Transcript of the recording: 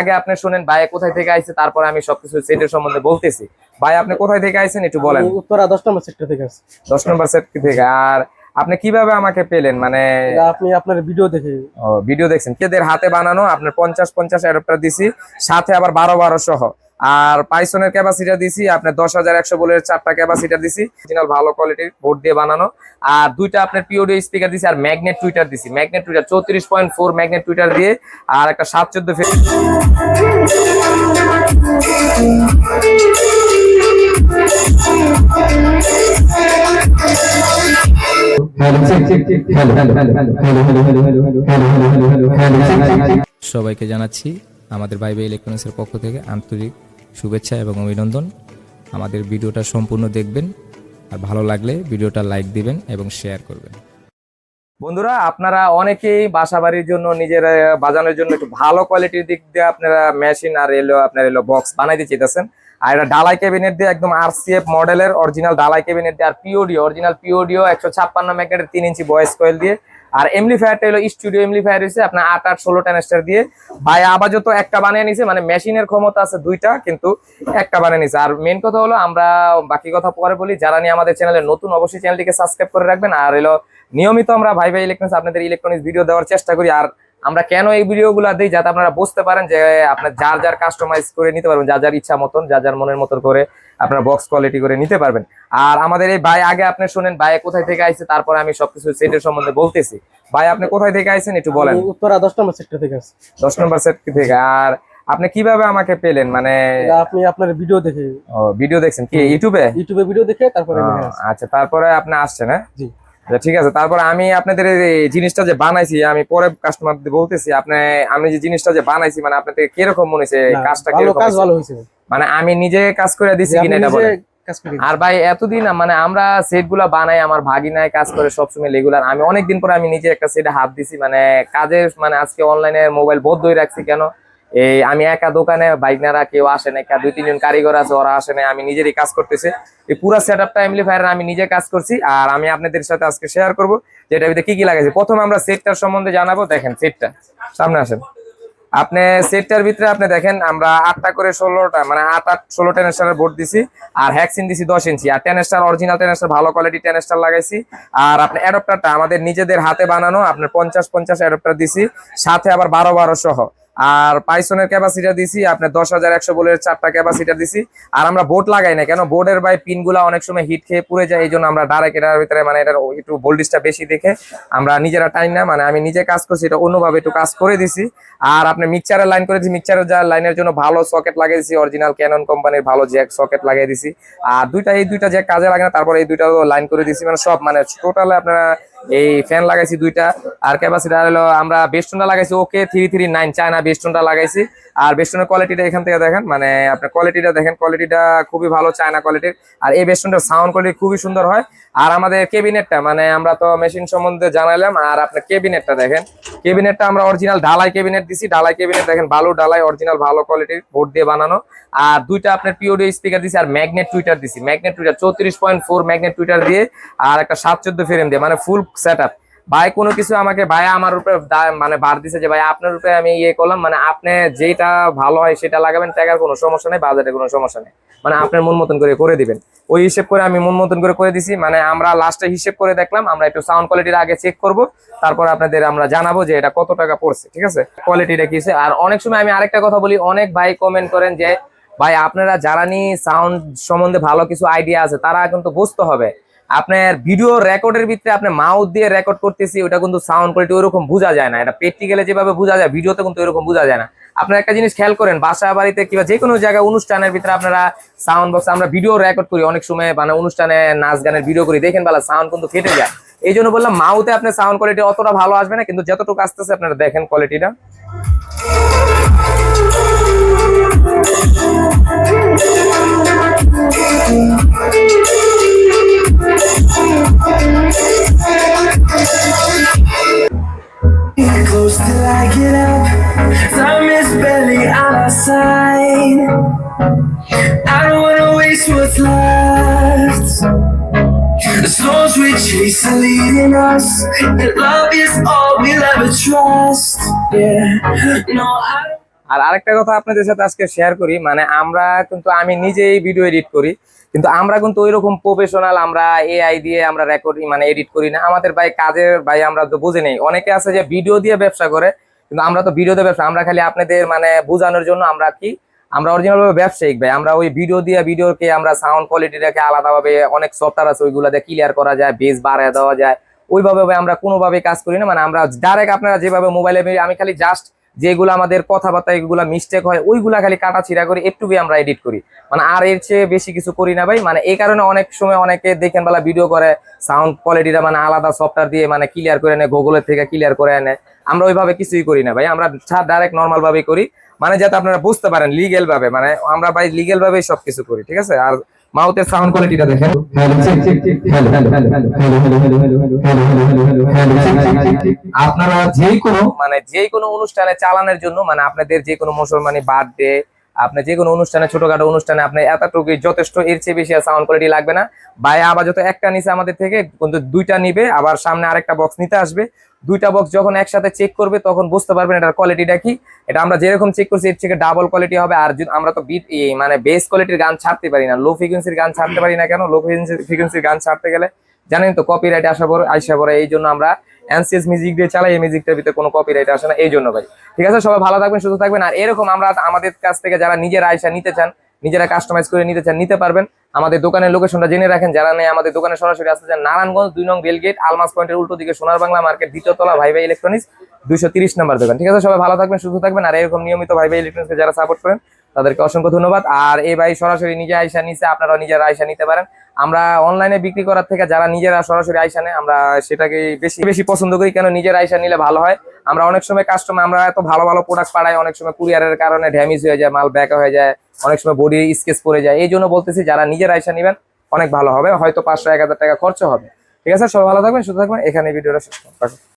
আগে আপনি শুনেন ভাই কোথায় থেকে আইছে, তারপরে আমি সবকিছু সেটের সম্বন্ধে বলতেছি। ভাই আপনি কোথায় থেকে আইছেন একটু বলেন। উত্তরা 10 নম্বর সেক্টর থেকে আসছি। 10 নম্বর সেক্টর থেকে। আর আপনি কিভাবে আমাকে পেলেন? মানে আপনি আপনার ভিডিও দেখে। ও ভিডিও দেখছেন। কেদের হাতে বানানো আপনার 50-50 অ্যাডাপ্টার দিছি, সাথে আবার 12-12 সহ। আর পাইসনের ক্যাপাসিটি দিছি আপনার 10,100 বলের 4টা ক্যাপাসিটি দিছি, অরিজিনাল ভালো কোয়ালিটির বোর্ড দিয়ে বানানো। আর দুইটা আপনার পিওডি স্পিকার দিছি, আর ম্যাগনেট টুইটার দিছি। ম্যাগনেট টুইটার 34.4 ম্যাগনেট টুইটার দিয়ে, আর একটা 714 ফিট। সবাইকে জানাচ্ছি আমাদের ভাইবে ইলেকট্রনিক্সের পক্ষ থেকে আন্তরিক শুভেচ্ছা এবং অভিনন্দন। আমাদের ভিডিওটা সম্পূর্ণ দেখবেন, আর ভালো লাগলে ভিডিওটা লাইক দিবেন এবং শেয়ার করবেন। বন্ধুরা, আপনারা অনেকেই বাসা বাড়ির জন্য, নিজের বাজানোর জন্য একটু ভালো কোয়ালিটির দিক দিয়ে আপনারা মেশিন আর আপনার বক্স বানাইতে চাইতেছেন। আর এটা ডালাই ক্যাবিনেট দিয়ে একদম RCF মডেলের অরিজিনাল ডালাই ক্যাবিনেট দিয়ে, আর পিওডিও অরিজিনাল পিওডিও 156 ম্যাগনেটের 3 ইঞ্চি ভয়েস কয়েল দিয়ে। আর এমপ্লিফায়ারটা হলো স্টুডিও এমপ্লিফায়ার হয়েছে আপনার 8/8-16 ট্রানজিস্টর দিয়ে। ভাই আপাতত একটা বানিয়ে নিছে, মানে মেশিনের ক্ষমতা আছে দুইটা, কিন্তু একটা বানিয়ে নিছে। আর মেন কথা হলো, আমরা বাকি কথা পরে বলি, যারা নিয়ে আমাদের চ্যানেলে নতুন অবশ্যই চ্যানেলটিকে সাবস্ক্রাইব করে রাখবেন। আর হলো নিয়মিত আমরা ভাই ইলেকট্রনিক্স আপনাদের ইলেকট্রনিক্স ভিডিও দেওয়ার চেষ্টা করি। আর আমরা কেন এই ভিডিওগুলো দিই, যাতে আপনারা বুঝতে পারেন যে আপনার যার যার কাস্টমাইজ করে নিতে পারবেন, যার যার ইচ্ছা মতন, যার যার মনের মতন করে আপনার বক্স কোয়ালিটি করে নিতে পারবেন। আর আমাদের এই ভাই আগে আপনি শুনেন ভাই কোথায় থেকে আইছে, তারপরে আমি সবকিছু সেটের সম্বন্ধে বলতেছি। ভাই আপনি কোথায় থেকে আইছেন একটু বলেন। উত্তরা 10 নম্বর সেক্টর থেকে আসছি। 10 নম্বর সেক্টর থেকে। আর আপনি কিভাবে আমাকে পেলেন? মানে আপনি আপনার ভিডিও দেখে। ও ভিডিও দেখছেন কি ইউটিউবে? ইউটিউবে ভিডিও দেখে তারপরে আচ্ছা, তারপরে আপনি আসছেন? হ্যাঁ জি ঠিক আছে। তারপর আমি আপনাদের এই জিনিসটা যে বানাইছি, আমি পরে কাস্টমারদের বলতেছি। আমি যে জিনিসটা যে বানাইছি, মানে আপনাদের কিরকম মনে হয়েছে? কাজটা কিরকম? কাজ ভালো হয়েছে। মানে আমি নিজে কাজ করে দিছি কিনা এটা বলেন। আর ভাই এতদিন মানে আমরা সেট গুলা বানাই, আমার ভাগিনায় কাজ করে সবসময় রেগুলার। আমি অনেকদিন পরে আমি নিজে একটা সেটে হাত দিছি, মানে কাজের, মানে আজকে অনলাইনে মোবাইল বন্ধই রাখছি। কেন এই আমি একা দোকানে, বাইকনারা কেউ আসে না, 2-3 জন কারিগর আছে, ওরা আসে না, আমি নিজেরই কাজ করতেছি। এই পুরো সেটআপটা এমপ্লিফায়ার আমি নিজে কাজ করছি। আর আমি আপনাদের সাথে আজকে শেয়ার করব যে এটার ভিতরে কি কি লাগাইছে। প্রথমে আমরা সেটটার সম্বন্ধে জানাবো। দেখেন সেটটা, সামনে আসেন। আপনি সেটটার ভিতরে আপনি দেখেন, আমরা 8টা করে 16টা, মানে 8-8-16 ট্রানজিস্টরের বোর্ড দিছি। আর হ্যাক্সিন দিছি 10 ইঞ্চি। আর ট্রানজিস্টর অরিজিনাল ট্রানজিস্টর, ভালো কোয়ালিটি ট্রানজিস্টর লাগাইছি। আর আপনি অ্যাডাপ্টারটা আমাদের নিজেদের হাতে বানানো, আপনার 50-50 অ্যাডাপ্টার দিছি, সাথে আবার 12-12 সহ। আর পাইসনের ক্যাপাসিটি দিছি আপনার 10,100 বলের 4টা ক্যাপাসিটি দিছি। আর আমরা বোর্ড লাগাই না, কেন বোর্ডের ভাই পিনগুলা অনেক সময় হিট খেয়ে পুড়ে যায়, এই জন্য আমরা ডাইরেক্ট এটার ভিতরে, মানে এটার একটু ভোল্টেজটা বেশি দেখে আমরা নিজেরা টাইম না, মানে আমি নিজে কাজ করছি, এটা অন্যভাবে একটু কাজ করে দিছি। আর আপনি মিক্সচারের লাইন করে দিছি, মিক্সচারের যা লাইনের জন্য ভালো সকেট লাগিয়ে দিছি, অরিজিনাল ক্যানন কোম্পানির ভালো জ্যাক সকেট লাগিয়ে দিছি। আর এই দুইটা জ্যাক কাজে লাগে না, তারপরে এই দুইটা লাইন করে দিছি, মানে সব, মানে টোটালে আপনারা এই ফ্যান লাগাইছি 2টা। আর ক্যাপাসিটার হলো আমরা বেস্টনটা লাগাইছি ওকে 339 চায়না বেস্টনটা লাগাইছি। আর বেস্টনের কোয়ালিটিটা এখান থেকে দেখেন, মানে আপনার কোয়ালিটিটা দেখেন, কোয়ালিটিটা খুবই ভালো, চায়না কোয়ালিটির। আর এই বেস্টনটার সাউন্ড কোয়ালিটি খুবই সুন্দর হয়। আর আমাদের ক্যাবিনেটটা, মানে আমরা তো মেশিন সম্বন্ধে জানাইলাম, আর আপনার ক্যাবিনেটটা দেখেন। ক্যাবিনেটটা আমরা অরিজিনাল ঢালাই ক্যাবিনেট দিছি। ঢালাই ক্যাবিনেট দেখেন, বালু ঢালাই, অরিজিনাল ভালো কোয়ালিটির বোর্ড দিয়ে বানানো। আর দুইটা আপনার পিওডি স্পিকার দিছি, আর ম্যাগনেট টুইটার দিছি। ম্যাগনেট টুইটার 34.4 ম্যাগনেট টুইটার দিয়ে, আর একটা 714 ফ্রেম দিয়ে, মানে ফুল সেটআপ। ভাই কোনো কিছু আমাকে ভাই আমার উপরে মানে বার দিছে যে ভাই আপনার উপরে আমি ইয়ে করলাম, মানে আপনি যেটা ভালো হয় সেটা লাগাবেন, টাকার কোনো সমস্যা নেই, বাজেটের কোনো সমস্যা নেই, মানে আপনার মন মতন করে দিবেন। ওই হিসেব করে আমি মন মতন করে দিছি। মানে আমরা লাস্টে হিসেব করে দেখলাম, আমরা একটু সাউন্ড কোয়ালিটির আগে চেক করব, তারপর আপনাদের আমরা জানাবো যে এটা কত টাকা পড়ছে, ঠিক আছে, কোয়ালিটিটা কি। আর অনেক সময় আমি আরেকটা কথা বলি, অনেক ভাই কমেন্ট করেন যে ভাই আপনারা যারা নিয়ে সাউন্ড সম্বন্ধে ভালো কিছু আইডিয়া আছে, তারা কিন্তু বুঝতে হবে আপনার ভিডিও রেকর্ডের ভিতরে আপনি মাউথ দিয়ে রেকর্ড করতেছি, ওটা কিন্তু সাউন্ড কোয়ালিটি ওরকম বোঝা যায় না। এটা প্র্যাকটিক্যালে যেভাবে বোঝা যায়, ভিডিওতে কিন্তু এরকম বোঝা যায় না। আপনারা একটা জিনিস খেয়াল করেন, বাসা বাড়িতে কিংবা যে কোনো জায়গায় অনুষ্ঠানের ভিতরে আপনারা সাউন্ড বক্স, আমরা ভিডিও রেকর্ড করি অনেক সময়, মানে অনুষ্ঠানে নাচ গানের ভিডিও করি, দেখেন বেলা সাউন্ড কিন্তু ফেটে যায়। এই জন্য বললাম মাউথে আপনার সাউন্ড কোয়ালিটি অতটা ভালো আসবে না, কিন্তু যতটুকু আসতেছে আপনারা দেখেন কোয়ালিটিটা। Close till I get up, time is barely on our side. I don't wanna waste what's left. The storms we chase are leading us, and love is all we'll ever trust. Yeah, no, I don't. আর আরেকটা কথা আপনাদের সাথে আজকে share করি, মানে আমরা কিন্তু আমি নিজেই ভিডিও এডিট করি, কিন্তু আমরা কিন্তু ওইরকম প্রফেশনাল আমরা এআই দিয়ে আমরা রেকর্ডিং মানে এডিট করি না। আমাদের ভাই কাজের ভাই আমরা তো বুঝে নেই, অনেকে আছে যে ভিডিও দিয়ে ব্যবসা করে, কিন্তু আমরা তো ভিডিও দিয়ে ব্যবসা, আমরা খালি আপনাদের মানে বোঝানোর জন্য আমরা কি আমরা অরিজিনাল ভাবে ব্যবসায়িক ভাই। আমরা ওই ভিডিও দিয়ে ভিডিওকে আমরা সাউন্ড কোয়ালিটিটাকে আলাদাভাবে অনেক সফটওয়্যার আছে ওইগুলো দিয়ে ক্লিয়ার করা যায়, বেস বাড়ায় দেওয়া যায়, ওইভাবে ভাই আমরা কোনোভাবে কাজ করি না। মানে আমরা ডাইরেক্ট আপনারা যেভাবে মোবাইলে আমি খালি জাস্ট যেগুলো আমাদের কথাবার্তা এগুলো মিস্টেক হয় ওইগুলা খালি কাটা ছিঁড়া করি, একটুকুই আমরা এডিট করি, মানে আর এর চেয়ে বেশি কিছু করি না ভাই। মানে এই কারণে অনেক সময় অনেকে দেখেন বেলা ভিডিও করে সাউন্ড কোয়ালিটিটা মানে আলাদা সফটওয়্যার দিয়ে মানে ক্লিয়ার করে নেয়, গুগলের থেকে ক্লিয়ার করে আনে। আমরা ওইভাবে কিছুই করি না ভাই, আমরা ডাইরেক্ট নর্মাল ভাবে করি, মানে যাতে আপনারা বুঝতে পারেন লিগেল ভাবে, মানে আমরা ভাই লিগেল ভাবে সবকিছু করি, ঠিক আছে। আর মাউথের সাউন্ড কোয়ালিটিটা দেখেন, আপনারা যে কোনো মানে যে কোনো অনুষ্ঠানে চালানোর জন্য, মানে আপনাদের যে কোনো মুসলমানি বার্থডে, আপনি যে কোনো অনুষ্ঠানে ছোটখাটো অনুষ্ঠানে আপনি এতটুকুই যথেষ্ট, এর চেয়ে বেশি সাউন্ড কোয়ালিটি লাগবে না ভাই। আবার যত একটা নিচে আমাদের থেকে কিন্তু দুইটা নিবে, আবার সামনে আরেকটা বক্স নিতে আসবে, দুইটা বক্স যখন একসাথে চেক করবে তখন বুঝতে পারবেন এটার কোয়ালিটিটা কি। এটা আমরা যেরকম চেক করছি এর থেকে ডাবল কোয়ালিটি হবে। আর আমরা তো বিট মানে বেস কোয়ালিটির গান ছাড়তে পারি না, লো ফ্রিকোয়েন্সির গান ছাড়তে পারি না। কেন? লো ফ্রিকোয়েন্সির গান ছাড়তে গেলে জানেন তো কপিরাইট আসা পড়ে, এই জন্য আমরা এনসিএস মিউজিক দিয়ে চালাই, এই মিউজিকটার ভিতরে কোনো কপিরাইট আসে না, এই জন্য ভাই। ঠিক আছে, সবাই ভালো থাকবেন, সুস্থ থাকবেন। আর এরকম আমরা আমাদের কাছ থেকে যারা নিজেরা আইসা নিতে চান, নিজেরা কাস্টমাইজ করে নিতে চান, নিতে পারবেন। আমাদের দোকানের লোকেশনটা জেনে রাখেন, যারা নেই আমাদের দোকানে সরাসরি আসতে চান, নারায়ণগঞ্জ 2 নং রেলগেট আলমাস পয়েন্টের উল্টো দিকে সোনার বাংলা মার্কেট, দ্বিতীয় তলা, ভাই ভাই ইলেকট্রনিক্স, 230 নম্বর দোকান। ঠিক আছে, সবাই ভালো থাকবেন, সুস্থ থাকবেন। আর এরকম নিয়মিত ভাই ভাই ইলেকট্রনিক্সকে যারা সাপোর্ট করেন তাদেরকে অসংখ্য ধন্যবাদ। আর এই ভাই সরাসরি নিজে আইসা নিচে, আপনারা নিজেরা আইসা নিতে পারেন। আমরা অনলাইনে বিক্রি করার থেকে যারা নিজেরা সরাসরি আইসা নেয় আমরা সেটাকে বেশি বেশি পছন্দ করি। কেন? নিজের আইসা নিলে ভালো হয়। আমরা অনেক সময় কাস্টমার, আমরা এত ভালো ভালো প্রোডাক্ট পাঠাই, অনেক সময় কুরিয়ারের কারণে ড্যামেজ হয়ে যায়, মাল ব্যাক হয়ে যায়, অনেক সময় বডি স্কেচ পড়ে যায়। এই জন্য বলতেছি যারা নিজের আইসা নিবেন অনেক ভালো হবে, হয়তো 500-1000 টাকা খরচ হবে। ঠিক আছে, সবাই ভালো থাকবেন, সুস্থ থাকবেন। এখানে ভিডিওটা শেষ করব।